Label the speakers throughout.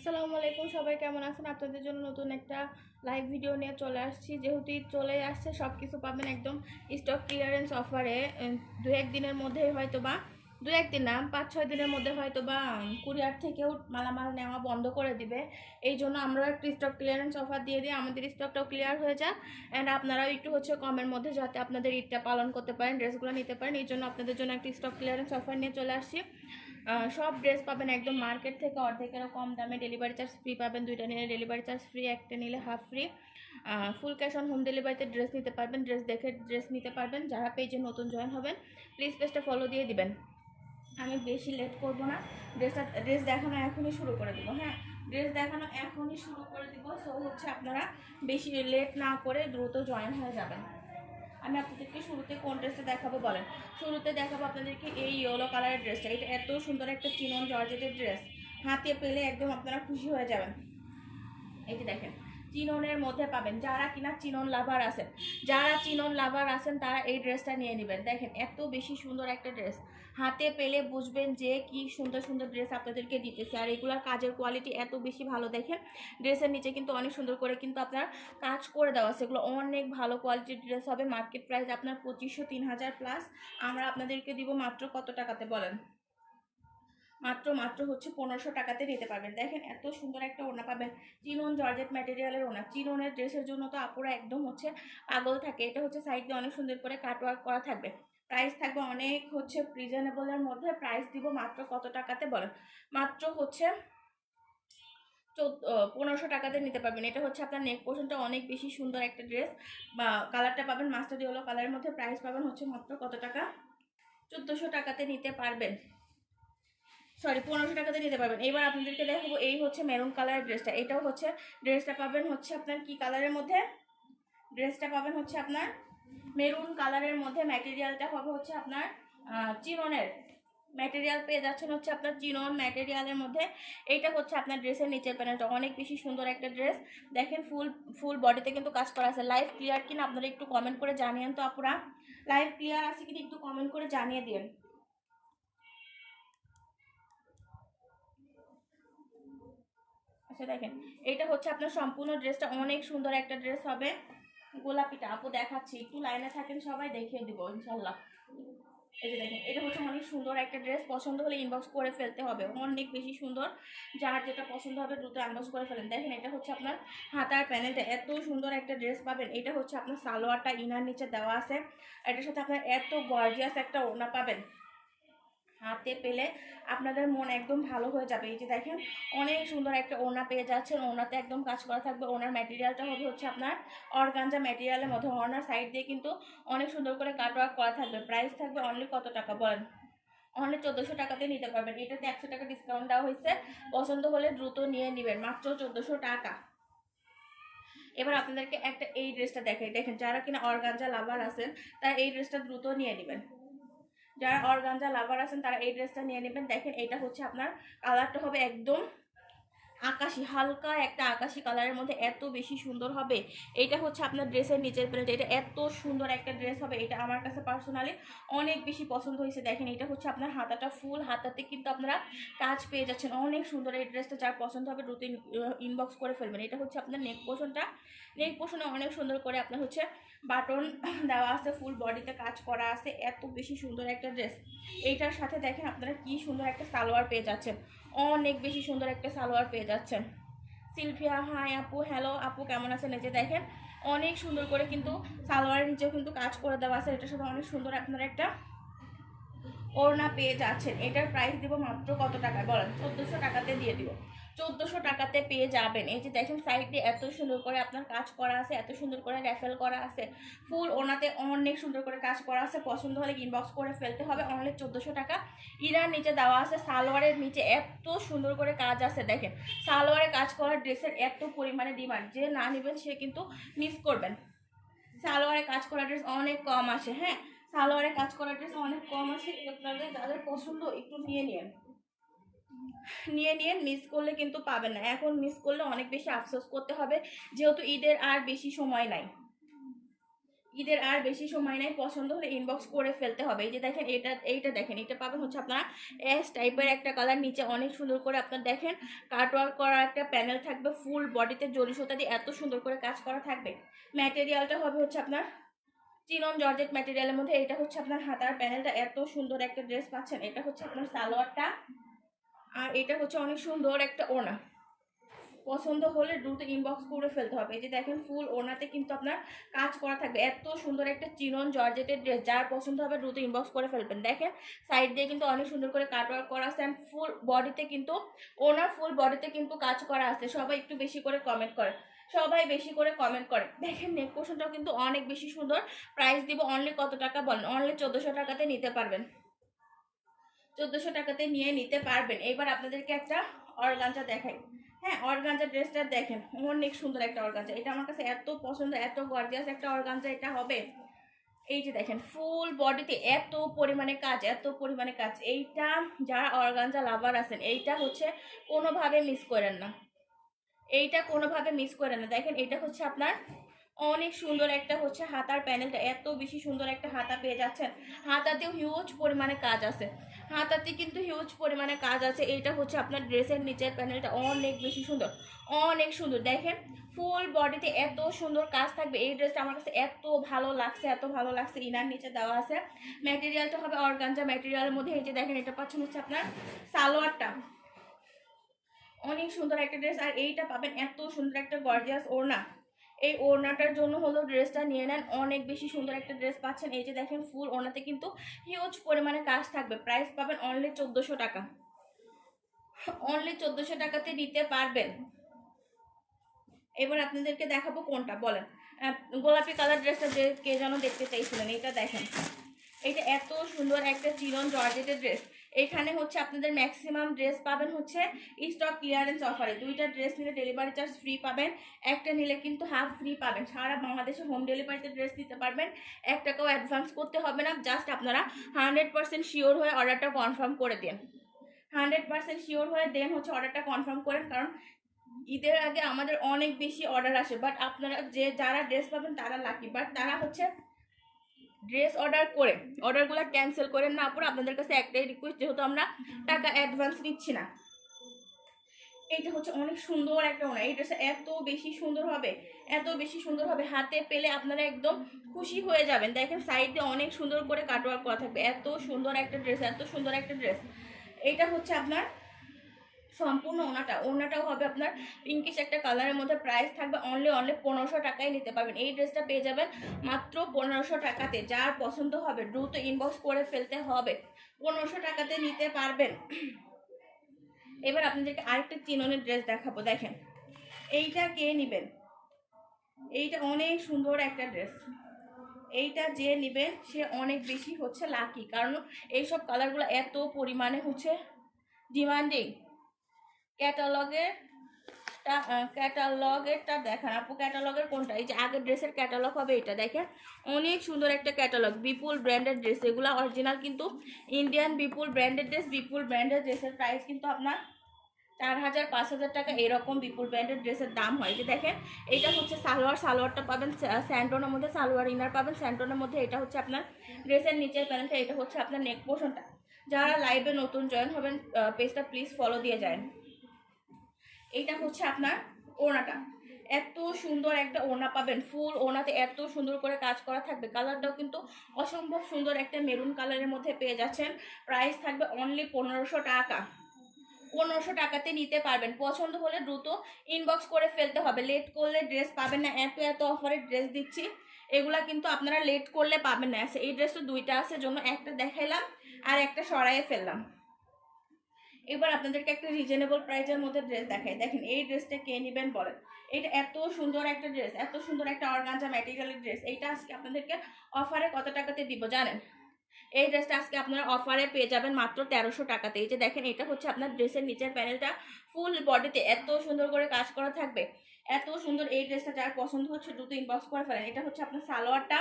Speaker 1: আসসালামু আলাইকুম, সবাই কেমন আছেন? আপনাদের জন্য নতুন একটা লাইভ ভিডিও নিয়ে চলে আসছি। যেহেতু ঈদ চলে আসছে, সব কিছু পাবেন একদম স্টক ক্লিয়ারেন্স অফারে। দু এক দিনের মধ্যেই হয়তো বা দু একদিন না 5-6 দিনের মধ্যে হয়তো বা কুরিয়ার থেকেও মালামাল নেওয়া বন্ধ করে দিবে। এই জন্য আমরা একটু স্টক ক্লিয়ারেন্স অফার দিয়ে দিই, আমাদের স্টকটাও ক্লিয়ার হয়ে যাক অ্যান্ড আপনারাও একটু কমের মধ্যে যাতে আপনাদের ঈদটা পালন করতে পারেন, ড্রেসগুলো নিতে পারেন। এই জন্য আপনাদের জন্য একটা স্টক ক্লিয়ারেন্স অফার নিয়ে চলে আসছি। সব ড্রেস পাবেন একদম মার্কেট থেকে অর্ধেকেরও কম দামে। ডেলিভারি চার্জ ফ্রি পাবেন, দুইটা নিলে ডেলিভারি চার্জ ফ্রি, একটা নিলে half free. Full cash on home ডেলিভারিতে ড্রেস নিতে পারবেন, ড্রেস দেখে ড্রেস নিতে পারবেন। যারা পেজে নতুন জয়েন হবেন প্লিজ পেজটা ফলো দিয়ে দিবেন। আমি বেশি লেট করব না, ড্রেস দেখানো এখনই শুরু করে দেবো। হ্যাঁ, ড্রেস দেখানো এখনই শুরু করে দিব। সো আপনারা বেশি লেট না করে দ্রুত জয়েন হয়ে যাবেন। আমি আপনাদেরকে শুরুতে কোন ড্রেসটা দেখাবো বলেন? শুরুতে দেখাবো আপনাদেরকে এই ইয়েলো কালারের ড্রেসটা। এটা এত সুন্দর একটা চিনন জর্জেটের ড্রেস, হাতে পেলে একদম আপনারা খুশি হয়ে যাবেন। এই যে দেখেন, চিননের মধ্যে পাবেন। যারা কিনা চিনন লাভার আছেন তারা এই ড্রেসটা নিয়ে নেবেন। দেখেন এত বেশি সুন্দর একটা ড্রেস, হাতে পেলে বুঝবেন যে কি সুন্দর সুন্দর ড্রেস আপনাদেরকে দিতেছে। আর এগুলার কাজের কোয়ালিটি এত বেশি ভালো। দেখেন ড্রেসের নিচে কিন্তু অনেক সুন্দর করে কিন্তু আপনার কাজ করে দেওয়া আছে। এগুলো অনেক ভালো কোয়ালিটির ড্রেস হবে। মার্কেট প্রাইস আপনার 2500-3000 প্লাস। আমরা আপনাদেরকে দিব মাত্র কত টাকাতে বলেন? মাত্র 1500 টাকাতে নিতে পারবেন। দেখেন এত সুন্দর একটা ওড়না পাবেন, চিনন জর্জেট ম্যাটেরিয়ালের ওড়না। চিননের ড্রেসের জন্য তো আপুরা একদম পাগল থাকে। এটা সাইড দিয়ে অনেক সুন্দর করে কাটওয়ার্ক করা থাকবে। প্রাইস থাকবে অনেক রিজনেবলের মধ্যে। প্রাইস দিব মাত্র কত টাকাতে বলেন? মাত্র 1500 টাকাতে নিতে পারবেন। এটা আপনার নেক পোর্শনটা অনেক বেশি সুন্দর একটা ড্রেস। বা কালারটা পাবেন মাস্টার্ড ইয়েলো কালারের মধ্যে। প্রাইস পাবেন মাত্র কত টাকা? 1400 টাকাতে নিতে পারবেন। 1500 টাকাতে নিতে পারবেন। এবার আপনাদেরকে দেখাবো এই মেরুন কালারের ড্রেসটা। এটাও ড্রেসটা পাবেন আপনার কি কালারের মধ্যে? ড্রেসটা পাবেন আপনার মেরুন কালারের মধ্যে। ম্যাটেরিয়ালটা হবে আপনার চিননের ম্যাটেরিয়াল পেয়ে যাচ্ছেন আপনার চিনন ম্যাটেরিয়ালের মধ্যে। এইটা আপনার ড্রেসের নিচের প্যানেলটা অনেক বেশি সুন্দর একটা ড্রেস। দেখেন ফুল বডিতে কিন্তু কাজ করা আছে। লাইভ ক্লিয়ার কিনা আপনারা একটু কমেন্ট করে জানিয়েন তো আপুরা। লাইভ ক্লিয়ার আছে কিনা একটু কমেন্ট করে জানিয়ে দিন। আচ্ছা দেখেন, এটা আপনার সম্পূর্ণ ড্রেসটা অনেক সুন্দর একটা ড্রেস হবে। গোলাপিটা আপু দেখাচ্ছি, একটু লাইনে থাকেন, সবাই দেখিয়ে দিব ইনশাল্লাহ। এই যে দেখেন, এটা অনেক সুন্দর একটা ড্রেস। পছন্দ হলে ইনবক্স করে ফেলতে হবে, অনেক বেশি সুন্দর। যার যেটা পছন্দ হবে দ্রুত ইনবক্স করে ফেলেন। দেখেন এটা আপনার হাতার প্যানেলটা এত সুন্দর একটা ড্রেস পাবেন। এটা আপনার সালোয়ারটা ইনার নিচে দেওয়া আছে। এটার সাথে আপনার এত গর্জিয়াস একটা ওড়না পাবেন, হাতে পেলে আপনাদের মন একদম ভালো হয়ে যাবে। এই যে দেখেন অনেক সুন্দর একটা ওড়না পেয়ে যাচ্ছেন। ওড়নাতে একদম কাজ করা থাকবে। ওড়নার ম্যাটেরিয়ালটা হবে আপনার অর্গানজা ম্যাটেরিয়ালের মধ্যে। ওড়নার সাইড দিয়ে কিন্তু অনেক সুন্দর করে কাটওয়ার্ক করা থাকবে। প্রাইস থাকবে অনলি কত টাকা বলেন? অনলি 1400 টাকাতে নিতে পারবেন। এটাতে 100 টাকা ডিসকাউন্ট দেওয়া হয়েছে। পছন্দ হলে দ্রুত নিয়ে নেবেন, মাত্র 1400 টাকা। এবার আপনাদেরকে একটা এই ড্রেসটা দেখাই। দেখেন যারা কিনা অর্গানজা লাভার আছেন তারা এই ড্রেসটা দ্রুত নিয়ে নেবেন। যারা অর্গানজা লাভার আছেন তারা এই ড্রেসটা নিয়ে নেবেন। দেখেন এটা আপনার কালারটা হবে একদম আকাশি, হালকা একটা আকাশি কালারের মধ্যে এত বেশি সুন্দর হবে। এটা আপনার ড্রেসের নিচের প্যানেলটা। এটা এত সুন্দর একটা ড্রেস হবে। এটা আমার কাছে পার্সোনালি অনেক বেশি পছন্দ হয়েছে। দেখেন এটা আপনার হাতাটা ফুল, হাতাতে কিন্তু আপনারা কাজ পেয়ে যাচ্ছেন। অনেক সুন্দর এই ড্রেসটা। যার পছন্দ হবে দ্রুত ইনবক্স করে ফেলবেন। এটা আপনার নেক পোর্শনটা। নেক পোর্শনে অনেক সুন্দর করে আপনার বাটন দেওয়া আছে, ফুল বডিতে কাজ করা আছে। এত বেশি সুন্দর একটা ড্রেস। এইটার সাথে দেখেন আপনারা কি সুন্দর একটা সালোয়ার পেয়ে যাচ্ছেন, অনেক বেশি সুন্দর একটা সালোয়ার পেয়ে যাচ্ছেন। সিলভিয়া হাই আপু, হ্যালো আপু কেমন আছেন? এই যে দেখেন অনেক সুন্দর করে কিন্তু সালোয়ারের নিচেও কিন্তু কাজ করে দেওয়া আছে। এটার সাথে অনেক সুন্দর আপনারা একটা ওড়না পেয়ে যাচ্ছেন। এটার প্রাইস দিব মাত্র কত টাকা বলেন? 1400 টাকাতে দিয়ে দিব। 1400 টাকাতে পেয়ে যাবেন। এই যে দেখেন সাইডে এত সুন্দর করে আপনার কাজ করা আছে, এত সুন্দর করে র্যাফেল করা আছে। ফুল ওনাতে অনেক সুন্দর করে কাজ করা আছে। পছন্দ হলে ইনবক্স করে ফেলতে হবে। অনলি 1400 টাকা। ইনার নিচে দেওয়া আছে, সালোয়ারের নিচে এত সুন্দর করে কাজ আছে। দেখেন সালোয়ারে কাজ করা ড্রেসের এত পরিমাণে ডিমান্ড, যে না নেবেন সে কিন্তু মিস করবেন। সালোয়ারে কাজ করা ড্রেস অনেক কম আসে। হ্যাঁ, সালোয়ারে কাজ করা ড্রেস অনেক কম আসে। আপনাদের যাদের পছন্দ একটু নিয়ে নিন, মিস করলে কিন্তু পাবেন না। এখন মিস করলে অনেক বেশি আফসোস করতে হবে, যেহেতু ঈদের আর বেশি সময় নাই। ঈদের আর বেশি সময় নাই, পছন্দ হলে ইনবক্স করে ফেলতে হবে। এই যে দেখেন এইটা দেখেন, এটা পাবেন হচ্ছে আপনারা এস টাইপের একটা কালার, নিচে অনেক সুন্দর করে আপনার দেখেন কাটওয়ার্ক করা একটা প্যানেল থাকবে, ফুল বডিতে জরি সুতা দিয়ে এত সুন্দর করে কাজ করা থাকবে। ম্যাটেরিয়ালটা হবে হচ্ছে আপনার চিনন জর্জেট ম্যাটেরিয়ালের মধ্যে। এটা হচ্ছে আপনার হাতার প্যানেলটা, এত সুন্দর একটা ড্রেস পাচ্ছেন। এটা হচ্ছে আপনার সালোয়ারটা, আর এটা হচ্ছে অনেক সুন্দর একটা ওড়না। পছন্দ হলে দ্রুত ইনবক্স করে ফেলতে হবে। এই যে দেখেন ফুল ওড়নাতে কিন্তু আপনার কাজ করা থাকবে, এত সুন্দর একটা চিনন জর্জেটের ড্রেস। যার পছন্দ হবে দ্রুত ইনবক্স করে ফেলবেন। দেখেন সাইড দিয়ে কিন্তু অনেক সুন্দর করে কাটওয়ার্ক করা আছে, অ্যান্ড ফুল বডিতে কিন্তু ওনার ফুল বডিতে কিন্তু কাজ করা আছে। সবাই একটু বেশি করে কমেন্ট করে, সবাই বেশি করে কমেন্ট করে। দেখেন নেক পোর্শনটাও কিন্তু অনেক বেশি সুন্দর। প্রাইস দিব অনলি কত টাকা বলেন? অনলি 1400 টাকাতে নিতে পারবেন, 1400 টাকাতে নিয়ে নিতে পারবেন। এবার আপনাদেরকে একটা অর্গানজা দেখাই। হ্যাঁ, অর্গানজা ড্রেসটা দেখেন, অনেক সুন্দর একটা অর্গানজা। এটা আমার কাছে এত পছন্দ, এত গর্জিয়াস একটা অর্গানজা এটা হবে। এই যে দেখেন ফুল বডিতে এত পরিমাণে কাজ, এত পরিমাণে কাজ। এইটা যারা অর্গানজা লাভার আছেন, এইটা হচ্ছে কোনোভাবে মিস করেন না, এইটা কোনোভাবে মিস করেন না। দেখেন এটা হচ্ছে আপনার অনেক সুন্দর একটা হচ্ছে হাতার প্যানেলটা, এত বেশি সুন্দর একটা হাতা পেয়ে যাচ্ছেন। হাতাতেও হিউজ পরিমাণে কাজ আছে, হাতাতে কিন্তু হিউজ পরিমাণে কাজ আছে। এইটা হচ্ছে আপনার ড্রেসের নিচের প্যানেলটা, অনেক বেশি সুন্দর, অনেক সুন্দর। দেখেন ফুল বডিতে এত সুন্দর কাজ থাকবে। এই ড্রেসটা আমার কাছে এত ভালো লাগছে, এত ভালো লাগছে। ইনার নিচে দেওয়া আছে, ম্যাটেরিয়ালটা হবে অর্গানজা ম্যাটেরিয়ালের মধ্যে। এই যে দেখেন এটা পাচ্ছেন হচ্ছে আপনার সালোয়ারটা, অনেক সুন্দর একটা ড্রেস। আর এইটা পাবেন এত সুন্দর একটা গর্জিয়াস ওড়না। এই ওড়নাটার জন্য হলো ড্রেসটা নিয়ে নেন, অনেক বেশি সুন্দর একটা ড্রেস পাচ্ছেন। এই যে দেখেন ফুল ওড়নাতে কিন্তু হিউজ পরিমাণে কাজ থাকবে। প্রাইস পাবেন অনলি 1400 টাকা, অনলি 1400 টাকাতে নিতে পারবেন। এবার আপনাদেরকে দেখাবো কোনটা বলেন। গোলাপি কালার ড্রেসটা যে কে যেন দেখতে চাইছিলেন, এটা দেখেন। এটা এত সুন্দর একটা চিরন জর্জেটের ড্রেস। এখানে হচ্ছে আপনাদের ম্যাক্সিমাম ড্রেস পাবেন হচ্ছে স্টক ক্লিয়ারেন্স অফারে। দুইটা ড্রেস নিলে ডেলিভারি চার্জ ফ্রি পাবেন, একটা নিলে কিন্তু হাফ ফ্রি পাবেন। সারা বাংলাদেশে হোম ডেলিভারিতে ড্রেস নিতে পারবেন, 1 টাকাও অ্যাডভান্স করতে হবে না। জাস্ট আপনারা 100% শিওর হয়ে অর্ডারটা কনফার্ম করে দিন, 100% শিওর হয়ে দেন হচ্ছে অর্ডারটা কনফার্ম করেন। কারণ ঈদের আগে আমাদের অনেক বেশি অর্ডার আসে, বাট আপনারা যারা ড্রেস পাবেন তারা লাকি। বাট তারা হচ্ছে ড্রেস অর্ডার করে অর্ডারগুলো ক্যান্সেল করেন না পুরো। আপনাদের কাছে একটাই রিকোয়েস্ট, যেহেতু আমরা টাকা অ্যাডভান্স নিচ্ছি না। এইটা হচ্ছে অনেক সুন্দর একটা ওড়না। এই ড্রেসটা এত বেশি সুন্দর হবে, এত বেশি সুন্দর হবে, হাতে পেলে আপনারা একদম খুশি হয়ে যাবেন। দেখেন সাইড দিয়ে অনেক সুন্দর করে কাটওয়ার্ক করা থাকবে, এত সুন্দর একটা ড্রেস, এত সুন্দর একটা ড্রেস। এইটা হচ্ছে আপনার সম্পূর্ণ ওড়নাটাও হবে আপনার পিঙ্কিশ একটা কালারের মধ্যে। প্রাইস থাকবে অনলি 1500 টাকায় নিতে পারবেন। এই ড্রেসটা পেয়ে যাবেন মাত্র 1500 টাকাতে। যার পছন্দ হবে দ্রুত ইনবক্স করে ফেলতে হবে, 1500 টাকাতে নিতে পারবেন। এবার আপনাদেরকে আরেকটা চিননের ড্রেস দেখাবো। দেখেন এইটা কে নেবেন, এইটা অনেক সুন্দর একটা ড্রেস। এইটা যে নেবেন সে অনেক বেশি হচ্ছে লাকি, কারণ এইসব কালারগুলো এত পরিমাণে হচ্ছে ডিমান্ডিং। ক্যাটালগেরটা দেখান আপু, ক্যাটালগের কোনটা? এই যে আগের ড্রেসের ক্যাটালগ হবে এটা। দেখেন অনেক সুন্দর একটা ক্যাটালগ, বিপুল ব্র্যান্ডেড ড্রেস। এগুলো অরিজিনাল কিন্তু ইন্ডিয়ান বিপুল ব্র্যান্ডেড ড্রেস। বিপুল ব্র্যান্ডেড ড্রেসের প্রাইস কিন্তু আপনার 4000 5000 টাকা এরকম বিপুল ব্র্যান্ডেড ড্রেসের দাম হয়। যে দেখেন এইটা হচ্ছে সালোয়ারটা পাবেন স্যান্টনের মধ্যে, সালোয়ার ইনার পাবেন স্যান্টনের মধ্যে। এটা হচ্ছে আপনার ড্রেসের নিচের প্যানেলটা, এটা হচ্ছে আপনার নেক পোর্শনটা। যারা লাইভে নতুন জয়েন হবেন পেজটা প্লিজ ফলো দিয়ে যায়। এইটা হচ্ছে আপনার ওড়নাটা, এত সুন্দর একটা ওড়না পাবেন। ফুল ওড়নাতে এত সুন্দর করে কাজ করা থাকবে। কালারটাও কিন্তু অসম্ভব সুন্দর একটা মেরুন কালারের মধ্যে পেয়ে যাচ্ছেন। প্রাইস থাকবে অনলি 1500 টাকা, 1500 টাকাতে নিতে পারবেন। পছন্দ হলে দ্রুত ইনবক্স করে ফেলতে হবে, লেট করলে ড্রেস পাবেন না। এত এত অফারের ড্রেস দিচ্ছি, এগুলা কিন্তু আপনারা লেট করলে পাবেন না। এই ড্রেস তো দুইটা আছে, জন্য একটা দেখাইলাম আর একটা সরাইয়ে ফেললাম। এবার আপনাদেরকে একটা রিজনেবল প্রাইসের মধ্যে ড্রেস দেখাই। দেখেন এই ড্রেসটা কে নেবেন বলেন? এটা এত সুন্দর একটা ড্রেস, এত সুন্দর একটা অর্গানজা ম্যাটেরিয়ালের ড্রেস। এইটা আজকে আপনাদেরকে অফারে কত টাকাতে দিব জানেন? এই ড্রেসটা আজকে আপনারা অফারে পেয়ে যাবেন মাত্র 1300 টাকাতে। এই যে দেখেন এটা হচ্ছে আপনার ড্রেসের নিচের প্যানেলটা, ফুল বডিতে এত সুন্দর করে কাজ করা থাকবে, এত সুন্দর। এই ড্রেসটা যার পছন্দ হচ্ছে দ্রুত ইনবক্স করে ফেলেন। এটা হচ্ছে আপনার সালোয়ারটা,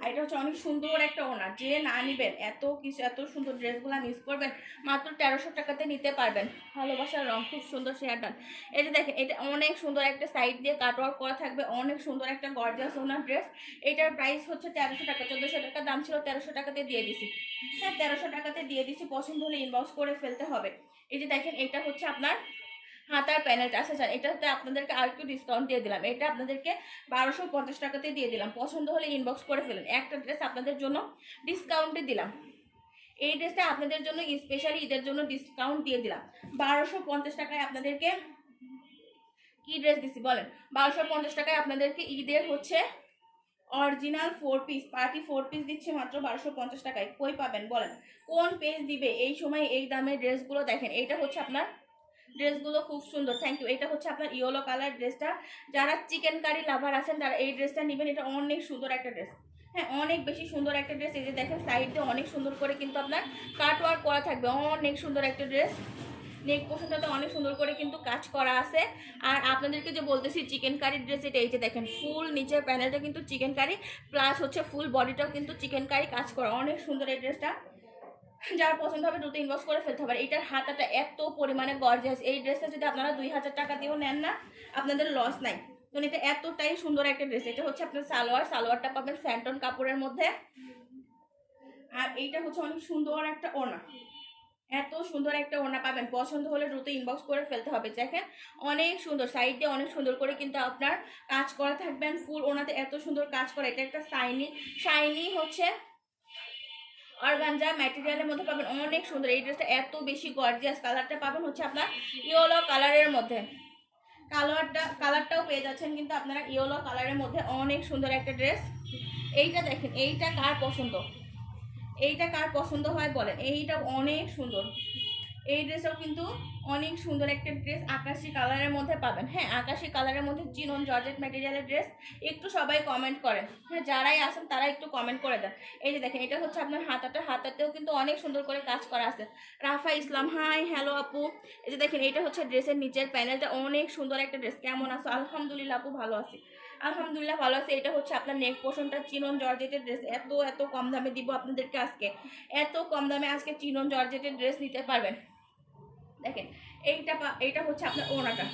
Speaker 1: আর এটা হচ্ছে অনেক সুন্দর একটা ওনা, যে না নিবেন এত কিছু এত সুন্দর ড্রেসগুলো মিস করবেন, মাত্র 1300 টাকাতে নিতে পারবেন। ভালোবাসার রং, খুব সুন্দর শেয়ার ডান। এই যে দেখেন, এটা অনেক সুন্দর একটা সাইড দিয়ে কাটওয়ার্ক করা থাকবে, অনেক সুন্দর একটা গর্জিয়াস ওনার ড্রেস। এটার প্রাইস হচ্ছে 1300 টাকা, 1400 টাকা দাম ছিল, 1300 টাকাতে দিয়ে দিছি। হ্যাঁ, 1300 টাকাতে দিয়ে দিছি, পছন্দ হলে ইনবক্স করে ফেলতে হবে। এই যে দেখেন, এটা হচ্ছে আপনার হাতার প্যানেলটা। আচ্ছা, এটাতে আপনাদেরকে আর একটু ডিসকাউন্ট দিয়ে দিলাম, এটা আপনাদেরকে 1250 টাকাতে দিয়ে দিলাম, পছন্দ হলে ইনবক্স করে ফেলেন। একটা ড্রেস আপনাদের জন্য ডিসকাউন্টে দিলাম, এই ড্রেসটা আপনাদের জন্য স্পেশালি ঈদের জন্য ডিসকাউন্ট দিয়ে দিলাম। 1250 টাকায় আপনাদেরকে কি ড্রেস দিছি বলেন? 1250 টাকায় আপনাদেরকে ঈদের হচ্ছে অরিজিনাল 4 পিস পার্টি 4 পিস দিচ্ছি মাত্র 1250 টাকায়। কই পাবেন বলেন? কোন পেজ দিবে এই সময় এই দামে ড্রেসগুলো? দেখেন, এটা হচ্ছে আপনার ড্রেসগুলো খুব সুন্দর, থ্যাংক ইউ। এটা হচ্ছে আপনার ইয়েলো কালার ড্রেসটা, যারা চিকেন কারি লাভার আছেন তারা এই ড্রেসটা নেবেন, এটা অনেক সুন্দর একটা ড্রেস। হ্যাঁ, অনেক বেশি সুন্দর একটা ড্রেস। এই যে দেখেন, সাইড দিয়ে অনেক সুন্দর করে কিন্তু আপনার কাট ওয়ার্ক করা থাকবে, অনেক সুন্দর একটা ড্রেস। নেক পোর্শনটাতে অনেক সুন্দর করে কিন্তু কাজ করা আছে। আর আপনাদেরকে যে বলতেছি চিকেন কারির ড্রেস, এটা এই যে দেখেন, ফুল নিচের প্যানেলটা কিন্তু চিকেন কারি, প্লাস হচ্ছে ফুল বডিটাও কিন্তু চিকেন কারি কাজ করা, অনেক সুন্দর এই ড্রেসটা। যার পছন্দ হবে দ্রুত ইনবক্স করে ফেলতে হবে। এটার হাতাটা এত পরিমাণে গর্জিয়াস, এই ড্রেসটা যদি আপনারা 2000 টাকা দিয়েও নেন না, আপনাদের লস নাই। তো এটা এতটাই সুন্দর একটা ড্রেস। এটা হচ্ছে আপনার সালোয়ারটা পাবেন স্যান্টন কাপড়ের মধ্যে। আর এইটা হচ্ছে অনেক সুন্দর একটা ওড়না, এত সুন্দর একটা ওড়না পাবেন, পছন্দ হলে দ্রুত ইনবক্স করে ফেলতে হবে। দেখেন, অনেক সুন্দর, সাইড দিয়ে অনেক সুন্দর করে কিন্তু আপনার কাজ করা থাকবেন, ফুল ওড়নাতে এত সুন্দর কাজ করা। এটা একটা শাইনি হচ্ছে অর্গানজা ম্যাটেরিয়ালের মধ্যে পাবেন, অনেক সুন্দর এই ড্রেসটা, এত বেশি গর্জিয়াস। কালারটা পাবেন হচ্ছে আপনার ইয়েলো কালারের মধ্যে, কালারটাও পেয়ে যাচ্ছেন কিন্তু আপনারা ইয়েলো কালারের মধ্যে, অনেক সুন্দর একটা ড্রেস। এইটা দেখেন, এইটা কার পছন্দ, এইটা কার পছন্দ হয় বলেন? এইটা অনেক সুন্দর, এই ড্রেসটাও কিন্তু অনেক সুন্দর একটা ড্রেস, আকাশি কালারের মধ্যে পাবেন। হ্যাঁ, আকাশি কালারের মধ্যে চিনন জর্জেট ম্যাটেরিয়ালের ড্রেস। একটু সবাই কমেন্ট করেন, হ্যাঁ যারাই আসেন তারা একটু কমেন্ট করে দেন। এই যে দেখেন, এটা হচ্ছে আপনার হাতাতেও কিন্তু অনেক সুন্দর করে কাজ করা আছে। রাফা ইসলাম, হাই হ্যালো আপু। এই যে দেখেন, এটা হচ্ছে ড্রেসের নিচের প্যানেলটা, অনেক সুন্দর একটা ড্রেস। কেমন আছো? আলহামদুলিল্লাহ আপু, ভালো আছি, আলহামদুলিল্লাহ ভালো আছে। এটা হচ্ছে আপনার নেক পোর্শনটা চিনন জর্জেটের ড্রেস, এত কম দামে দিব আপনাদেরকে আজকে, এত কম দামে আজকে চিনন জর্জেটের ড্রেস নিতে পারবেন। দেখেন, এইটা হচ্ছে আপনার ওনাটা,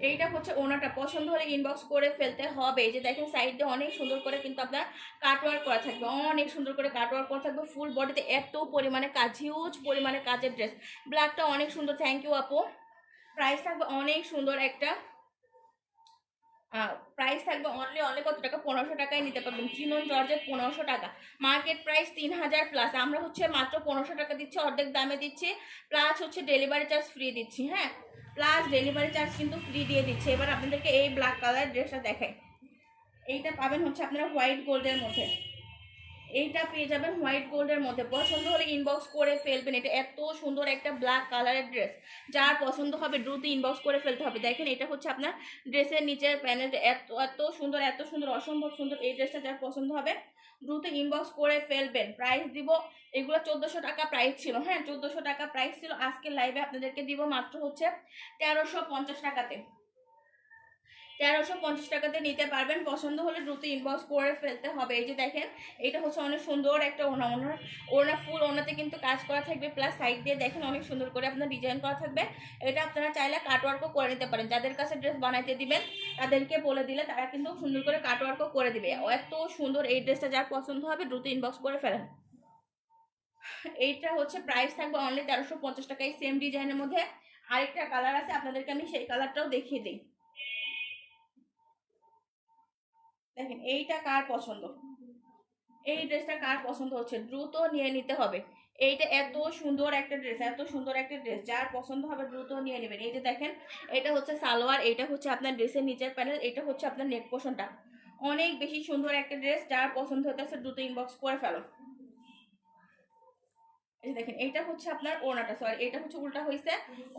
Speaker 1: এইটা হচ্ছে ওনাটা, পছন্দ হলে ইনবক্স করে ফেলতে হবে। এই যে দেখেন, সাইড দিয়ে অনেক সুন্দর করে কিন্তু আপনার কাটওয়ার্ক করা থাকবে, অনেক সুন্দর করে কাটওয়ার্ক করা থাকবে, ফুল বডিতে এত পরিমাণে কাজ, হিউজ পরিমাণে কাজের ড্রেস। ব্ল্যাকটা অনেক সুন্দর, থ্যাংক ইউ আপু। প্রাইস থাকবে অনেক সুন্দর একটা, প্রাইস থাকবে অনলি কত টাকা? 1500 টাকায় নিতে পারবেন চিনন জর্জেট, 1500 টাকা। মার্কেট প্রাইস 3000 প্লাস, আমরা হচ্ছে মাত্র 1500 টাকা দিচ্ছি, অর্ধেক দামে দিচ্ছি, প্লাস হচ্ছে ডেলিভারি চার্জ ফ্রি দিচ্ছি। হ্যাঁ, প্লাস ডেলিভারি চার্জ কিন্তু ফ্রি দিয়ে দিচ্ছি। এবার আপনাদেরকে এই ব্ল্যাক কালার ড্রেসটা দেখাই, এইটা পাবেন হচ্ছে আপনারা হোয়াইট গোল্ডের মধ্যে, এইটা পেয়ে যাবেন হোয়াইট গোল্ডের মধ্যে, পছন্দ হলে ইনবক্স করে ফেলবেন। এটা এত সুন্দর একটা ব্ল্যাক কালারের ড্রেস, যার পছন্দ হবে দ্রুত ইনবক্স করে ফেলতে হবে। দেখেন, এটা হচ্ছে আপনার ড্রেসের নিচের প্যানেল, এত সুন্দর, অসম্ভব সুন্দর। এই ড্রেসটা যার পছন্দ হবে দ্রুত ইনবক্স করে ফেলবেন। প্রাইস দিব, এগুলো 1400 টাকা প্রাইস ছিল। হ্যাঁ, 1400 টাকা প্রাইস ছিল, আজকে লাইভে আপনাদেরকে দিব মাত্র হচ্ছে 1350 টাকাতে, 1350 টাকাতে নিতে পারবেন। পছন্দ হলে দ্রুত ইনবক্স করে ফেলতে হবে। এই যে দেখেন, এটা হচ্ছে অনেক সুন্দর একটা ওড়না ফুল ওড়নাতে কিন্তু কাজ করা থাকবে, প্লাস সাইড দিয়ে দেখেন অনেক সুন্দর করে আপনার ডিজাইন করা থাকবে। এটা আপনারা চাইলে কাটওয়ার্কও করে নিতে পারেন, যাদের কাছে ড্রেস বানাইতে দিবেন তাদেরকে বলে দিলে তারা কিন্তু সুন্দর করে কাটওয়ার্কও করে দিবে। এত সুন্দর এই ড্রেসটা, যার পছন্দ হবে দ্রুত ইনবক্স করে ফেলেন। এইটা হচ্ছে প্রাইস থাকবে অনলি 1350 টাকা। এই সেম ডিজাইনের মধ্যে আরেকটা কালার আছে, আপনাদেরকে আমি সেই কালারটাও দেখিয়ে দিই। দেখেন, এইটা কার পছন্দ, এই ড্রেসটা কার পছন্দ হচ্ছে দ্রুত নিয়ে নিতে হবে। এইটা এত সুন্দর একটা ড্রেস, এত সুন্দর একটা ড্রেস, যার পছন্দ হবে দ্রুত নিয়ে নেবেন। এই যে দেখেন, এটা হচ্ছে সালোয়ার, এটা হচ্ছে আপনার ড্রেসের নিচের প্যানেল, এটা হচ্ছে আপনার নেক পোর্শনটা, অনেক বেশি সুন্দর একটা ড্রেস, যার পছন্দ হতেছে দ্রুত ইনবক্স করে ফেলো। এই দেখেন, এটা হচ্ছে আপনার ওনাটা, সরি এটা হচ্ছে উল্টা হয়েছে,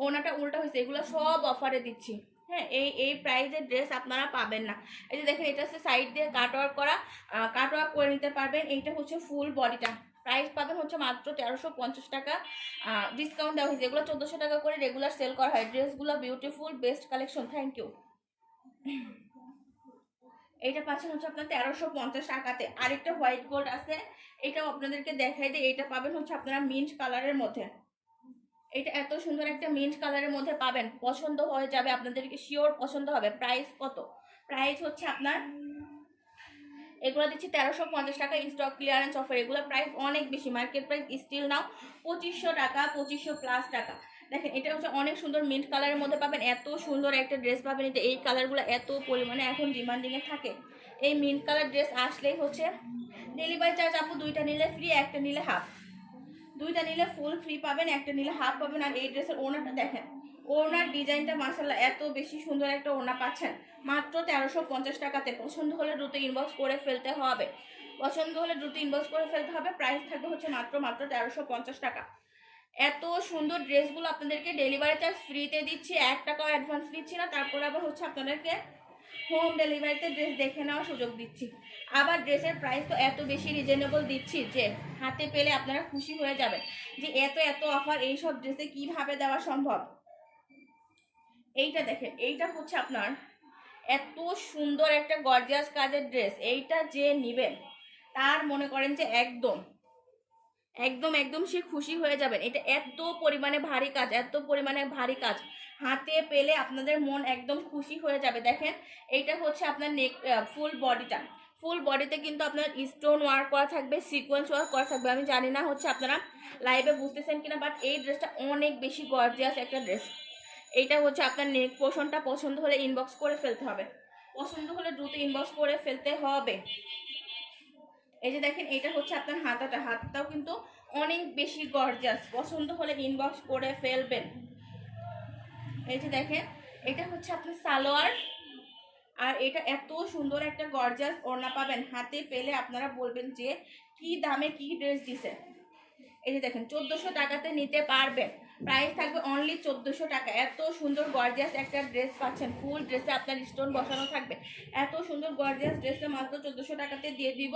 Speaker 1: ওনাটা উল্টা হয়েছে, এগুলো সব অফারে দিচ্ছি। হ্যাঁ, এই প্রাইজের ড্রেস আপনারা পাবেন না। এই যে দেখেন, এটা হচ্ছে সাইড দিয়ে কাটওয়ার্ক করা, কাটওয়ার্ক করে নিতে পারবেন। এইটা হচ্ছে ফুল বডিটা, প্রাইস পাবেন হচ্ছে মাত্র 1350 টাকা, ডিসকাউন্ট দেওয়া হয়েছে। এগুলো 1400 টাকা করে রেগুলার সেল করা হয়। ড্রেসগুলো beautiful, best collection, thank you. এইটা পাচ্ছেন হচ্ছে আপনার 1350 টাকাতে। আরেকটা হোয়াইট গোল্ড আছে, এটাও আপনাদেরকে দেখাই দিই। এটা পাবেন হচ্ছে আপনারা মিন্ট কালারের মধ্যে। এটা এত সুন্দর একটা মিন্ট কালারের মধ্যে পাবেন, পছন্দ হয়ে যাবে আপনাদেরকে, শিওর পছন্দ হবে। প্রাইস কত? প্রাইস হচ্ছে আপনার, এগুলো দিচ্ছি 1350 টাকা, স্টক ক্লিয়ারেন্স অফার। এগুলো প্রাইস অনেক বেশি, মার্কেট প্রাইস স্টিল নাও 2500 টাকা, 2500 প্লাস টাকা। দেখেন এটা হচ্ছে অনেক সুন্দর মিন্ট কালারের মধ্যে পাবেন, এত সুন্দর একটা ড্রেস পাবেন। এটা এই কালারগুলো এত পরিমাণে এখন ডিমান্ডিংয়ে থাকে। এই মিন্ট কালার ড্রেস আসলেই হচ্ছে ডেলিভারি চার্জ আপু দুইটা নিলে ফ্রি, একটা নিলে হাফ। দুইটা নিলে ফুল ফ্রি পাবেন, একটা নিলে হাফ পাবেন। আর এই ড্রেসের ওড়নাটা দেখেন, ওড়নার ডিজাইনটা মাশাআল্লাহ এত বেশি সুন্দর একটা ওড়না পাচ্ছেন মাত্র 1350 টাকাতে। পছন্দ হলে দ্রুত ইনবক্স করে ফেলতে হবে, পছন্দ হলে দ্রুত ইনবক্স করে ফেলতে হবে। প্রাইস থাকবে হচ্ছে মাত্র 1350 টাকা। এত সুন্দর ড্রেসগুলো আপনাদেরকে ডেলিভারি চার্জ ফ্রিতে দিচ্ছি, 1 টাকাও অ্যাডভান্স দিচ্ছি না। তারপরে আবার হচ্ছে আপনাদেরকে হোম ডেলিভারিতে ড্রেস দেখে নেওয়ার সুযোগ দিচ্ছি। আবার ড্রেসের প্রাইস তো এত বেশি রিজনেবল দিচ্ছি যে হাতে পেলে আপনারা খুশি হয়ে যাবেন যে এত এত অফার এইসব ড্রেসে কিভাবে দেওয়া সম্ভব। এইটা দেখেন, এইটা হচ্ছে আপনার এত সুন্দর একটা গর্জিয়াস কাজের ড্রেস। এইটা যে নিবেন তার মনে করেন যে একদম একদম একদম সে খুশি হয়ে যাবেন। এটা এত পরিমাণে ভারী কাজ, এত পরিমাণে ভারী কাজ, হাতে পেলে আপনাদের মন একদম খুশি হয়ে যাবে। দেখেন এইটা হচ্ছে আপনার নেক, ফুল বডিটা, ফুল বডিতে কিন্তু আপনার স্টোন ওয়ার্ক করা থাকবে, সিকোয়েন্স ওয়ার্ক করা থাকবে। আমি জানি না হচ্ছে আপনারা লাইভে বুঝতেছেন কিনা, বাট এই ড্রেসটা অনেক বেশি গর্জিয়াস একটা ড্রেস। এইটা হচ্ছে আপনার নেক পোর্শনটা। পছন্দ হলে ইনবক্স করে ফেলতে হবে, পছন্দ হলে দ্রুত ইনবক্স করে ফেলতে হবে। এই যে দেখেন, এটা হচ্ছে আপনার হাতাটা, হাতটাও কিন্তু অনেক বেশি গর্জিয়াস, পছন্দ হলে ইনবক্স করে ফেলবেন। এই যে দেখেন, এটা হচ্ছে আপনার সালোয়ার, আর এটা এত সুন্দর একটা গর্জিয়াস ওড়না পাবেন, হাতে পেলে আপনারা বলবেন যে কি দামে কি ড্রেস দিছে। এই যে দেখেন 1400 টাকাতে নিতে পারবেন, প্রাইস থাকবে অনলি 1400 টাকা। এত সুন্দর গর্জিয়াস একটা ড্রেস পাচ্ছেন, ফুল ড্রেসে আপনার স্টোন বসানো থাকবে। এত সুন্দর গর্জিয়াস ড্রেসে মাত্র 1400 টাকাতে দিয়ে দিব।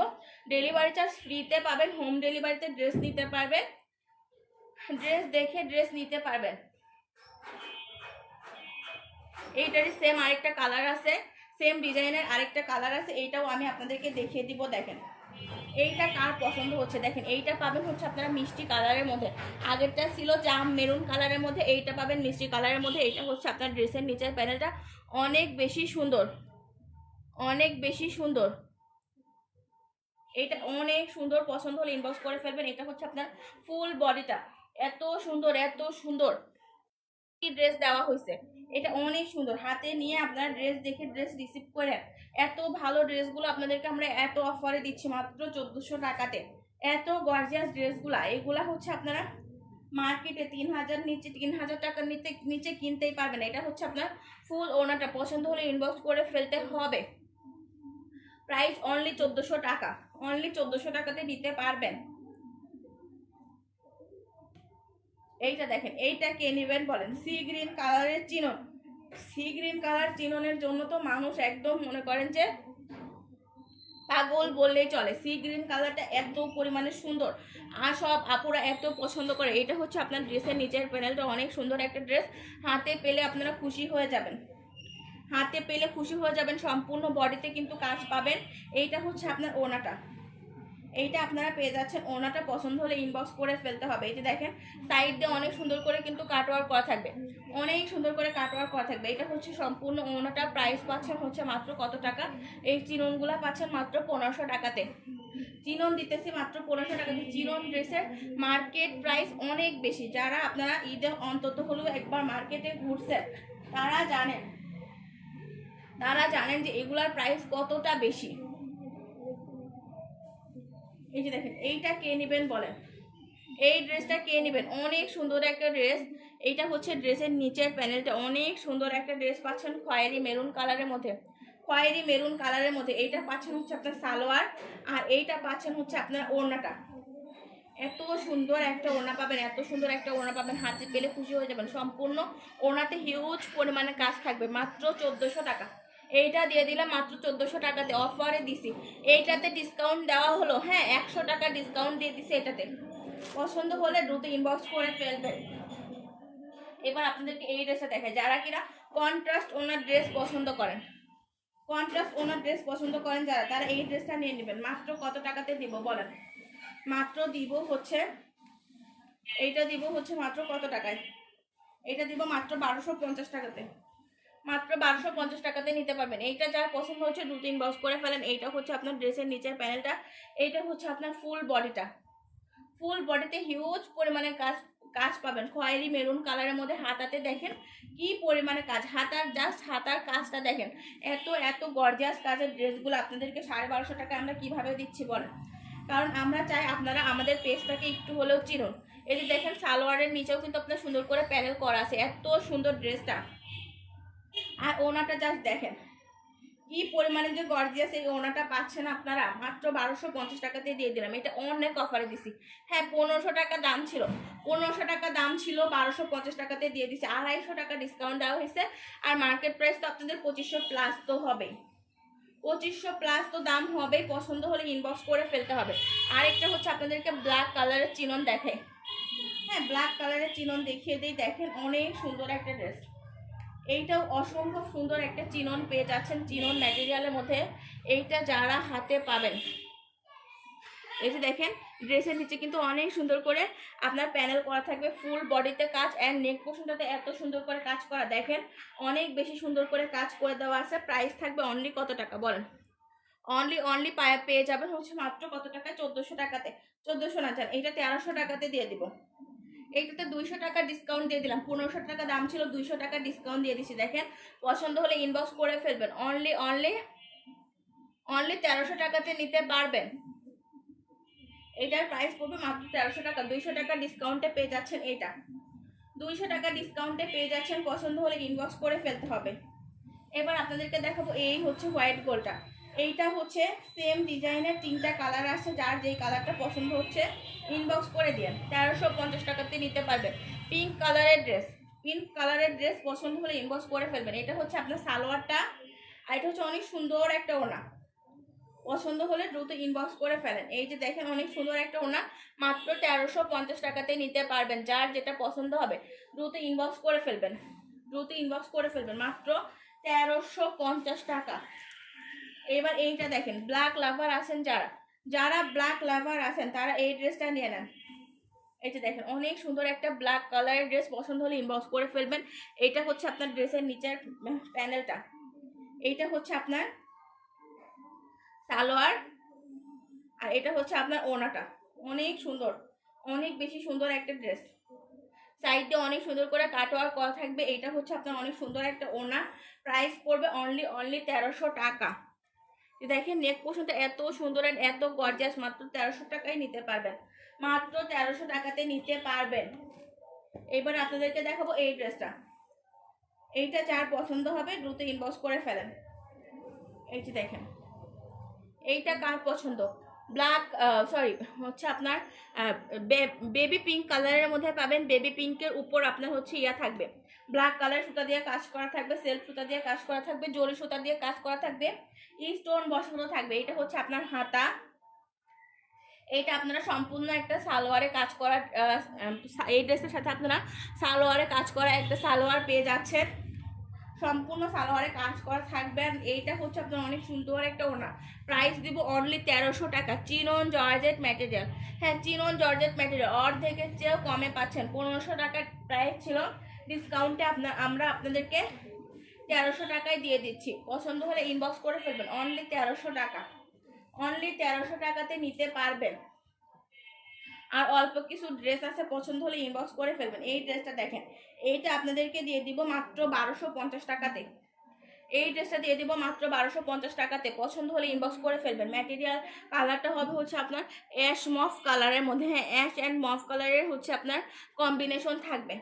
Speaker 1: ডেলিভারি চার্জ ফ্রিতে পাবেন, হোম ডেলিভারিতে ড্রেস নিতে পারবেন, ড্রেস দেখে ড্রেস নিতে পারবেন। এইটারই সেম আরেকটা কালার আছে, সেম ডিজাইনের আরেকটা কালার আছে, এইটাও আমি আপনাদেরকে দেখিয়ে দিব। দেখেন এইটা কার পছন্দ হচ্ছে, দেখেন এইটা পাবেন হচ্ছে আপনারা মিষ্টি কালারের মধ্যে, আগেরটা ছিল জাম মেরুন কালারের মধ্যে, এইটা পাবেন মিষ্টি কালারের মধ্যে। এইটা হচ্ছে আপনার ড্রেসের নিচের প্যানেলটা, অনেক বেশি সুন্দর, অনেক বেশি সুন্দর। এইটা অনেক সুন্দর, পছন্দ হলে ইনবক্স করে ফেলবেন। এটা হচ্ছে আপনার ফুল বডিটা, এত সুন্দর এত সুন্দর কি ড্রেস দেওয়া হয়েছে। এটা অনেক সুন্দর, হাতে নিয়ে আপনারা ড্রেস দেখে ড্রেস রিসিভ করে, এত ভালো ড্রেসগুলো আপনাদেরকে আমরা এত অফারে দিচ্ছি মাত্র 1400 টাকাতে। এত গর্জিয়াস ড্রেসগুলা, এগুলা হচ্ছে আপনারা মার্কেটে 3000 নিচে, 3000 টাকার নিচে কিনতেই পারবেন। এটা হচ্ছে আপনার ফুল ওনাটা, পছন্দ হলে ইনবক্স করে ফেলতে হবে। প্রাইস অনলি 1400 টাকা, অনলি 1400 টাকাতে নিতে পারবেন। এইটা দেখেন, এইটা কে নেবেন বলেন? সি গ্রিন কালারের চিনন, সি গ্রিন কালার চিননের জন্য তো মানুষ একদম মনে করেন যে পাগল বললেই চলে। সি গ্রিন কালারটা এত পরিমাণে সুন্দর, আর সব আপুরা এত পছন্দ করে। এটা হচ্ছে আপনার ড্রেসের নিচের প্যানেলটা, অনেক সুন্দর একটা ড্রেস, হাতে পেলে আপনারা খুশি হয়ে যাবেন, হাতে পেলে খুশি হয়ে যাবেন। সম্পূর্ণ বডিতে কিন্তু কাজ পাবেন। এইটা হচ্ছে আপনার ওনাটা, এইটা আপনারা পেয়ে যাচ্ছেন। ওনাটা পছন্দ হলে ইনবক্স করে ফেলতে হবে। এই যে দেখেন সাইড দিয়ে অনেক সুন্দর করে কিন্তু কাটওয়ার্ক করা থাকবে, অনেক সুন্দর করে কাটওয়ার্ক করা থাকবে। এটা হচ্ছে সম্পূর্ণ ওনাটা। প্রাইস পাচ্ছেন হচ্ছে মাত্র কত টাকা? এই চিননগুলা পাচ্ছেন মাত্র 1500 টাকাতে। চিনন দিতেছি মাত্র 1500 টাকাতে। চিনন ড্রেসের মার্কেট প্রাইস অনেক বেশি। যারা আপনারা ঈদে অন্তত হলেও একবার মার্কেটে ঘুরছেন তারা জানেন, তারা জানেন যে এগুলার প্রাইস কতটা বেশি। এই যে দেখেন, এইটা কে নেবেন বলেন? এই ড্রেসটা কে নেবেন? অনেক সুন্দর একটা ড্রেস। এইটা হচ্ছে ড্রেসের নিচের প্যানেলটা, অনেক সুন্দর একটা ড্রেস পাচ্ছেন খয়েরি মেরুন কালারের মধ্যে, খয়েরি মেরুন কালারের মধ্যে। এইটা পাচ্ছেন হচ্ছে আপনার সালোয়ার, আর এইটা পাচ্ছেন হচ্ছে আপনার ওড়নাটা। এত সুন্দর একটা ওড়না পাবেন, এত সুন্দর একটা ওড়না পাবেন, হাতে পেলে খুশি হয়ে যাবেন। সম্পূর্ণ ওড়নাতে হিউজ পরিমাণে কাজ থাকবে, মাত্র 1400 টাকা। এইটা দিয়ে দিলাম মাত্র 1400 টাকাতে, অফারে দিছি। এইটাতে ডিসকাউন্ট দেওয়া হলো, হ্যাঁ 100 টাকা ডিসকাউন্ট দিয়ে দিছি এটাতে। পছন্দ হলে দ্রুত ইনবক্স করে ফেলবেন। এবার আপনাদেরকে এই ড্রেসটা দেখায়, যারা কিনা কন্ট্রাস্ট ওনার ড্রেস পছন্দ করেন। কন্ট্রাস্ট ওনার ড্রেস পছন্দ করেন যারা, তারা এই ড্রেসটা নিয়ে নেবেন। মাত্র কত টাকাতে দিব বলেন? মাত্র দিব হচ্ছে, এইটা দিব হচ্ছে মাত্র কত টাকায়? এটা দিব মাত্র 1250 টাকাতে। মাত্র 1250 টাকাতে নিতে পারবেন। এইটা যার পছন্দ হচ্ছে দ্রুত ইনবক্স করে ফেলেন। এইটা হচ্ছে আপনার ড্রেসের নিচের প্যানেলটা, এইটা হচ্ছে আপনার ফুল বডিটা। ফুল বডিতে হিউজ পরিমাণে কাজ কাজ পাবেন, খয়েরি মেরুন কালারের মধ্যে। হাতাতে দেখেন কি পরিমাণে কাজ, হাতার জাস্ট হাতার কাজটা দেখেন। এত এত গর্জিয়াস কাজের ড্রেসগুলো আপনাদেরকে 1250 টাকায় আমরা কিভাবে দিচ্ছি বলেন? কারণ আমরা চাই আপনারা আমাদের পেজটাকে একটু হলেও চিনুন। এই যে দেখেন সালোয়ারের নিচেও কিন্তু আপনার সুন্দর করে প্যানেল করা আছে, এত সুন্দর ড্রেসটা। আর ওনাটা জাস্ট দেখেন কি পরিমাণে যে গর্জিয়াস, এই ওনাটা পাচ্ছেন আপনারা মাত্র 1250 টাকাতে দিয়ে দিলাম। এটা অনেক অফারে দিছি। হ্যাঁ 1500 টাকা দাম ছিল, 1500 টাকা দাম ছিল, 1250 টাকাতে দিয়ে দিছি। 250 টাকা ডিসকাউন্ট দেওয়া হয়েছে। আর মার্কেট প্রাইস তো আপনাদের 2500 প্লাস তো হবেই, 2500 প্লাস তো দাম হবেই। পছন্দ হলে ইনবক্স করে ফেলতে হবে। আরেকটা হচ্ছে আপনাদেরকে ব্ল্যাক কালারের চিনন দেখে, হ্যাঁ ব্ল্যাক কালারের চিনন দেখিয়ে দিই। দেখেন অনেক সুন্দর একটা ড্রেস, এইটাও অসম্ভব সুন্দর একটা চিনন পেয়ে যাচ্ছেন, চিনন ম্যাটেরিয়ালের মধ্যে। এইটা যারা হাতে পাবেন, এই যে দেখেন ড্রেসের নিচে কিন্তু অনেক সুন্দর করে আপনার প্যানেল করা থাকবে, ফুল বডিতে কাজ, অ্যান্ড নেক পোর্শনটাতে এত সুন্দর করে কাজ করা দেখেন, অনেক বেশি সুন্দর করে কাজ করে দেওয়া আছে। প্রাইস থাকবে অনলি কত টাকা বলেন? অনলি পেয়ে যাবেন হচ্ছে মাত্র কত টাকা? 1400 টাকাতে। 1400 না যান, এটা 1300 টাকাতে দিয়ে দিব। এইটাতে 200 টাকা ডিসকাউন্ট দিয়ে দিলাম। 1500 টাকা দাম ছিল, 200 টাকা ডিসকাউন্ট দিয়ে দিচ্ছি। দেখেন পছন্দ হলে ইনবক্স করে ফেলবেন। অনলি 1300 টাকাতে নিতে পারবেন। এটার প্রাইস পড়বে মাত্র 1300 টাকা। 200 টাকা ডিসকাউন্টে পেয়ে যাচ্ছেন, এটা 200 টাকা ডিসকাউন্টে পেয়ে যাচ্ছেন। পছন্দ হলে ইনবক্স করে ফেলতে হবে। এবার আপনাদেরকে দেখাবো, এই হচ্ছে হোয়াইট গোল্ডটা। এইটা হচ্ছে সেম ডিজাইনের 3টা কালার আছে, যার যেই কালারটা পছন্দ হচ্ছে ইনবক্স করে দিন। 1350 টাকাতে নিতে পারবেন। পিঙ্ক কালারের ড্রেস পছন্দ হলে ইনবক্স করে ফেলবেন। এটা হচ্ছে আপনার সালোয়ারটা, আর এটা হচ্ছে অনেক সুন্দর একটা ওনা। পছন্দ হলে দ্রুত ইনবক্স করে ফেলেন। এই যে দেখেন অনেক সুন্দর একটা ওনা, মাত্র 1350 টাকাতে নিতে পারবেন। যার যেটা পছন্দ হবে দ্রুত ইনবক্স করে ফেলবেন, মাত্র 1350 টাকা। এবার এইটা দেখেন, ব্ল্যাক লাভার আছেন যারা ব্ল্যাক লাভার আছেন তারা এই ড্রেসটা নিয়ে নেন। এই যে দেখেন অনেক সুন্দর একটা ব্ল্যাক কালারের ড্রেস, পছন্দ হলে ইনবক্স করে ফেলবেন। এইটা হচ্ছে আপনার ড্রেসের নিচের প্যানেলটা, এইটা হচ্ছে আপনার সালোয়ার, আর এটা হচ্ছে আপনার ওনাটা। অনেক সুন্দর, অনেক বেশি সুন্দর একটা ড্রেস। সাইডে অনেক সুন্দর করে কাটওয়ার্ক করা থাকবে। এইটা হচ্ছে আপনার অনেক সুন্দর একটা ওনা। প্রাইস পড়বে অনলি 1300 টাকা। দেখেন নেক পোর্শনটা এত সুন্দর আর এত গর্জিয়াস, মাত্র 1300 টাকায় নিতে পারবেন। মাত্র 1300 টাকাতে নিতে পারবেন। এবার আপনাদেরকে দেখাবো এই ড্রেসটা। এইটা যার পছন্দ হবে দ্রুত ইনবক্স করে ফেলেন। এই যে দেখেন এইটা কার পছন্দ? ব্ল্যাক হচ্ছে আপনার বেবি পিঙ্ক কালারের মধ্যে পাবেন। বেবি পিঙ্কের উপর আপনার হচ্ছে ইয়া থাকবে, ব্ল্যাক কালার সুতা দিয়ে কাজ করা থাকবে, সেলফ সুতা দিয়ে কাজ করা থাকবে, জরি সুতা দিয়ে কাজ করা থাকবে, স্টোন বসানো থাকবে। এটা হচ্ছে আপনার হাতা। এইটা আপনারা সম্পূর্ণ একটা সালোয়ারে কাজ করা, এই ড্রেসের সাথে আপনারা সালোয়ারে কাজ করা একটা সালোয়ার পেয়ে যাচ্ছেন। সম্পূর্ণ সালোয়ারে কাজ করা থাকবে। এইটা হচ্ছে আপনার অনেক সুন্দর একটা ওনা। প্রাইস দিব অনলি 1300 টাকা। চিনন জর্জেট ম্যাটেরিয়াল, হ্যাঁ চিনন জর্জেট ম্যাটেরিয়াল, অর্ধেকের চেয়েও কমে পাচ্ছেন। 1500 টাকার প্রাইস ছিল, ডিসকাউন্টে আমরা আপনাদেরকে 1300 টাকায় দিয়ে দিচ্ছি। পছন্দ হলে ইনবক্স করে ফেলবেন। অনলি 1300 টাকা, অনলি 1300 টাকাতে নিতে পারবেন। আর অল্প কিছু ড্রেস আছে, পছন্দ হলে ইনবক্স করে ফেলবেন। এই ড্রেসটা দেখেন, এইটা আপনাদেরকে দিয়ে দিব মাত্র 1250 টাকাতে। এই ড্রেসটা দিয়ে দিব মাত্র 1250 টাকাতে। পছন্দ হলে ইনবক্স করে ফেলবেন। ম্যাটেরিয়াল কালারটা হবে হচ্ছে আপনার অ্যাশ মফ কালারের মধ্যে, হ্যাঁ অ্যাশ অ্যান্ড মফ কালারের হচ্ছে আপনার কম্বিনেশন থাকবে।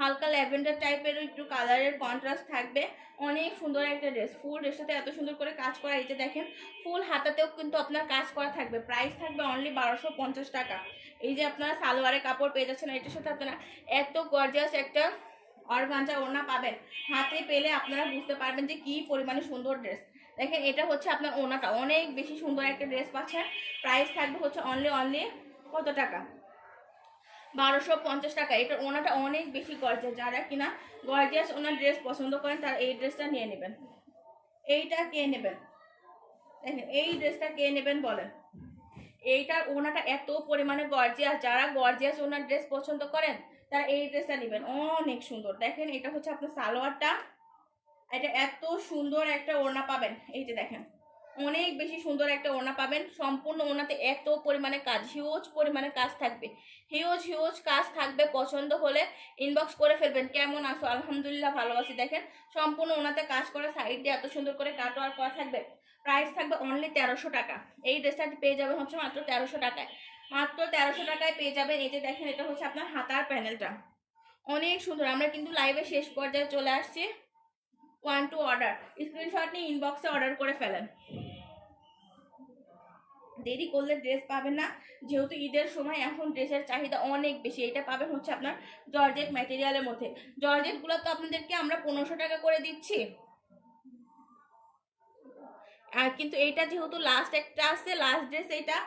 Speaker 1: হালকা ল্যাভেন্ডার টাইপের একটু কালারের কন্ট্রাস্ট থাকবে। অনেক সুন্দর একটা ড্রেস, ফুল ড্রেসটাতে এত সুন্দর করে কাজ করা। এই যে দেখেন ফুল হাতাতেও কিন্তু আপনার কাজ করা থাকবে। প্রাইস থাকবে অনলি 1250 টাকা। এই যে আপনারা সালোয়ারের কাপড় পেয়ে যাচ্ছেন, এটার সাথে আপনারা এত গর্জিয়াস একটা অর্গানজা ওড়না পাবেন। হাতে পেলে আপনারা বুঝতে পারবেন যে কি পরিমাণে সুন্দর ড্রেস। দেখেন এটা হচ্ছে আপনার ওড়নাটা, অনেক বেশি সুন্দর একটা ড্রেস পাচ্ছেন। প্রাইস থাকবে হচ্ছে অনলি কত টাকা? 1250 টাকা। এটার ওনাটা অনেক বেশি গর্জিয়াস। যারা কিনা গর্জিয়াস ওনার ড্রেস পছন্দ করেন তারা এই ড্রেসটা নিয়ে নেবেন। এইটা কে নেবেন? দেখেন এই ড্রেসটা কে নেবেন বলেন? এইটার ওনাটা এত পরিমাণে গর্জিয়াস, যারা গর্জিয়াস ওনার ড্রেস পছন্দ করেন তারা এই ড্রেসটা নেবেন, অনেক সুন্দর। দেখেন এটা হচ্ছে আপনার সালোয়ারটা, এটা এত সুন্দর একটা ওড়না পাবেন, এই যে দেখেন অনেক বেশি সুন্দর একটা ওড়না পাবেন। সম্পূর্ণ ওড়নাতে এত পরিমাণে কাজ, হিউজ পরিমাণে কাজ থাকবে, হিউজ হিউজ কাজ থাকবে। পছন্দ হলে ইনবক্স করে ফেলবেন। কেমন আছো? আলহামদুলিল্লাহ ভালো আছি। দেখেন সম্পূর্ণ ওড়নাতে কাজ করা, সাইড দিয়ে এত সুন্দর করে কাটওয়ার্ক করা থাকবে। প্রাইস থাকবে অনলি 1300 টাকা। এই ড্রেসটা পেয়ে যাবেন হচ্ছে মাত্র 1300 টাকায়, মাত্র 1300 টাকায় পেয়ে যাবেন। এই যে দেখেন এটা হচ্ছে আপনার হাতার প্যানেলটা, অনেক সুন্দর। আমরা কিন্তু লাইভে শেষ পর্যায়ে চলে আসছি। 1 টু অর্ডার, স্ক্রিনশট নিয়ে ইনবক্সে অর্ডার করে ফেলেন, দেরি করলে ড্রেস পাবেন না। যেহেতু ঈদের সময় এখন ড্রেসের চাহিদা অনেক বেশি। এটা পাবেন হচ্ছে আপনার জর্জেট ম্যাটেরিয়ালের মধ্যে। জর্জেটগুলো তো আপনাদেরকে আমরা 1500 টাকা করে দিচ্ছি, আর কিন্তু এইটা যেহেতু লাস্ট একটা আছে, লাস্ট ড্রেস এটা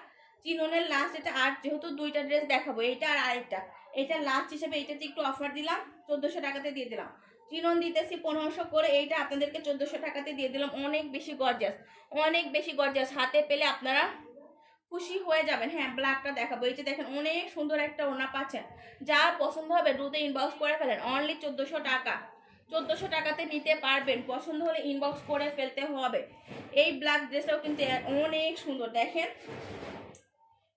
Speaker 1: চিননের লাস্ট, এটা আর যেহেতু দুইটা ড্রেস দেখাবো, এইটা আর আরেকটা, এটা লাস্ট হিসেবে এইটাতে একটু অফার দিলাম, 1400 টাকাতে দিয়ে দিলাম। চিনন দিতেছি 1500 করে, এইটা আপনাদেরকে 1400 টাকাতে দিয়ে দিলাম। অনেক বেশি গর্জাস, অনেক বেশি গর্জাস, হাতে পেলে আপনারা খুশি হয়ে যাবেন। হ্যাঁ ব্ল্যাকটা দেখাবো, এই যে দেখেন অনেক সুন্দর একটা ওড়না পাচ্ছেন। যার পছন্দ হবে দ্রুত ইনবক্স করে ফেলেন, অনলি 1400 টাকা, 1400 টাকাতে নিতে পারবেন। পছন্দ হলে ইনবক্স করে ফেলতে হবে। এই ব্ল্যাক ড্রেসটাও কিন্তু অনেক সুন্দর। দেখেন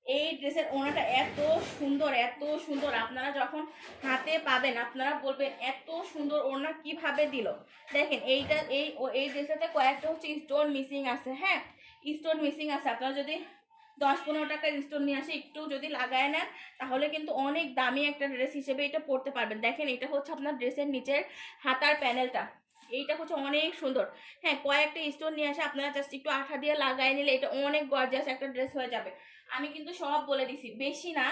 Speaker 1: এই ড্রেসের ওড়নাটা এত সুন্দর, এত সুন্দর, আপনারা যখন হাতে পাবেন আপনারা বলবেন এত সুন্দর ওড়না কিভাবে দিল। দেখেন এইটা এই ড্রেসটাতে কয়েকটা হচ্ছে স্টোন মিসিং আছে, হ্যাঁ স্টোন মিসিং আছে। আপনারা যদি 10-15 টাকার স্টোন নিয়ে আসে একটু যদি লাগায় নেন তাহলে কিন্তু অনেক দামি একটা ড্রেস হিসেবে এটা পরতে পারবেন। দেখেন এটা হচ্ছে আপনার ড্রেসের নিচের হাতার প্যানেলটা, এইটা হচ্ছে অনেক সুন্দর। হ্যাঁ কয়েকটা স্টোন নিয়ে আসে, আপনারা জাস্ট একটু আঠা দিয়ে লাগাই নিলে এটা অনেক গর্জিয়াস একটা ড্রেস হয়ে যাবে। আমি কিন্তু সব বলে দিছি, বেশি না।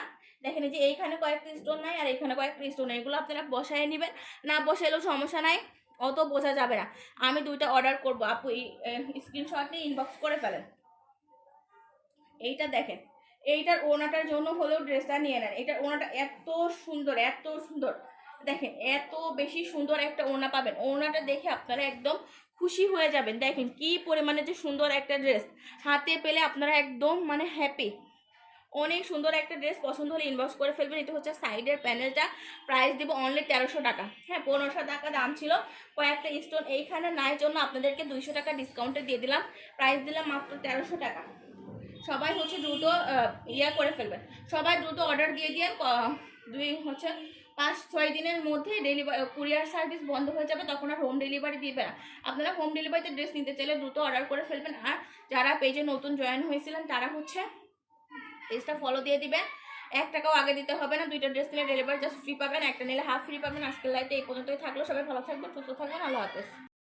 Speaker 1: দেখেন এই যে এইখানে কয়েকটা স্টোন নাই আর এখানে কয়েকটা স্টোন, এগুলো আপনারা বসায় নেবেন, না বসাইলেও সমস্যা নাই, অত বোঝা যাবে না। আমি দুইটা অর্ডার করবো, আপু স্ক্রিনশট নিয়ে ইনবক্স করে ফেলেন। এইটা দেখেন, এইটার ওনাটার জন্য হলেও ড্রেসটা নিয়ে নেন। এটার ওনাটা এত সুন্দর, এত সুন্দর। দেখেন এত বেশি সুন্দর একটা ওনা পাবেন, ওনাটা দেখে আপনারা একদম খুশি হয়ে যাবেন। দেখেন কি পরিমাণে যে সুন্দর একটা ড্রেস, হাতে পেলে আপনারা একদম মানে হ্যাপি। অনেক সুন্দর একটা ড্রেস, পছন্দ হলে ইনবক্স করে ফেলবেন। এটা হচ্ছে সাইডের প্যানেলটা, প্রাইস দেবো অনলি 1300 টাকা। হ্যাঁ 1500 টাকা দাম ছিল, কয়েকটা স্টোন এইখানে নাই জন্য আপনাদেরকে 200 টাকা ডিসকাউন্টে দিয়ে দিলাম, প্রাইস দিলাম মাত্র 1300 টাকা। সবাই হচ্ছে দ্রুত ইয়া করে ফেলবেন, সবাই দ্রুত অর্ডার দিয়ে দিয়ে দুই হচ্ছে 5-6 দিনের মধ্যে ডেলিভারি কুরিয়ার সার্ভিস বন্ধ হয়ে যাবে, তখন আর হোম ডেলিভারি দিবে না। আপনারা হোম ডেলিভারিতে ড্রেস নিতে চাইলে দ্রুত অর্ডার করে ফেলবেন। আর যারা পেজে নতুন জয়েন হয়েছিলেন তারা হচ্ছে পেজটা ফলো দিয়ে দিবেন, 1 টাকাও আগে দিতে হবে না। দুইটা ড্রেস নিলে ডেলিভারি জাস্ট ফ্রি পাবেন, একটা নিলে হাফ ফ্রি পাবেন। আজকের লাইভে এই পর্যন্তই থাকলো, সবাই ভালো থাকবেন, সুস্থ থাকবেন, আল্লাহ হাফেজ।